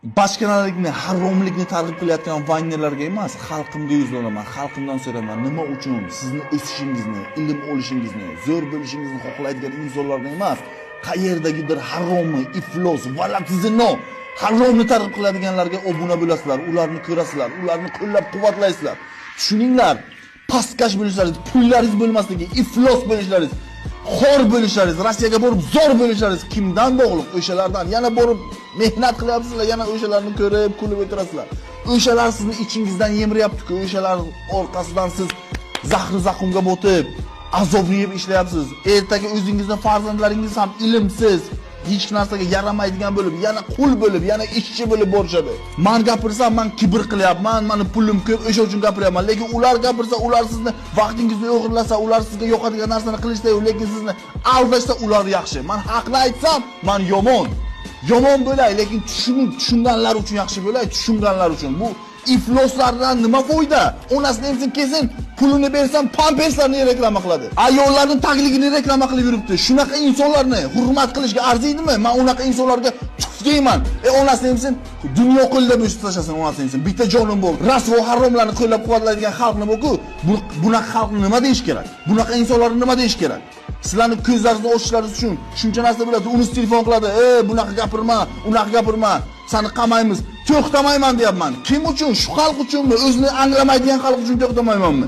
bachkanalikni, haromlikni targ'ib qilayotgan vaynerlarga emas, xalqimga yuzlanaman, xalqimdan so'rayman, nima uchun sizni o'sishingizni, ilm olishingizni, zo'r bo'lishingizni xohlaydigan insonlarga emas, qayerdagidir haromni, iflos, valatizino, haromni targ'ib qiladiganlarga obuna bo'lasizlar, ularni ko'rasizlar, ularni qo'llab-quvvatlaysizlar. Tushuninglar, pastkash bo'lishlaringiz, pullaringiz bo'lmasligi, iflos bo'lishlaringiz, xor bo'lishlaringiz, Rossiyaga borib zo'r bo'lishlaringiz kimdan bog'liq? O'shalardan. Yana borib mehnat qilyapsizlar, yana o'shalarni ko'rib, kulib o'tirasizlar. O'shalar sizni ichingizdan yemiryapti-ku, o'shalar orqasidan siz zahri-zaqumga botib, azob yeb ishlayapsiz. Ertaga o'zingizning farzandlaringiz ham ilmsiz, hech narsaga yaramaydigan bo'lib, yana qul bo'lib, yana ishchi bo'lib borishadi. Men gapirsam, men kibr qilyapman, meni pulim ko'p, o'sha uchun gapiryapman. Lekin ular gapirsa, ular sizni vaqtingizni o'g'irlasa, ular sizga yo'qadigan narsani qilishsa, lekin sizni aldashsa, ular yaxshi. Men haqni aytsam, men yomon. Yomon bo'lay, lekin tushunganlar uchun yaxshi bo'lay, tushunganlar uchun. Bu ifloslardan nima foyda? Onasini emsin kesin, pulini bersam pamperslarni reklama qiladi. Ayollarning tagligini reklama qilib yuribdi. Shunaqa insonlarni hurmat qilishga arziydimi? Men unaqa insonlarga tuf deyman. Onasini emsin, dunyo qo'lida bo'sh tashasin onasini emsin. Bitta jonim bor. Rasvo haromlarni qo'llab-quvvatlaydigan xalqni bu-ku. Bunaqa xalqni nima deyish kerak? Bunaqa insonlarni nima deyish kerak? Sizlarni ko'zlaringizni ochishlaringiz uchun shuncha narsa biladi. Uni telefon qiladi. Bunaqa gapirma, unaqa gapirma. Seni qamaymiz. To'xtamayman deyapman. Kim uchun? Shu xalq uchunmi? O'zini anglamaydigan xalq uchun to'xtamaymanmi?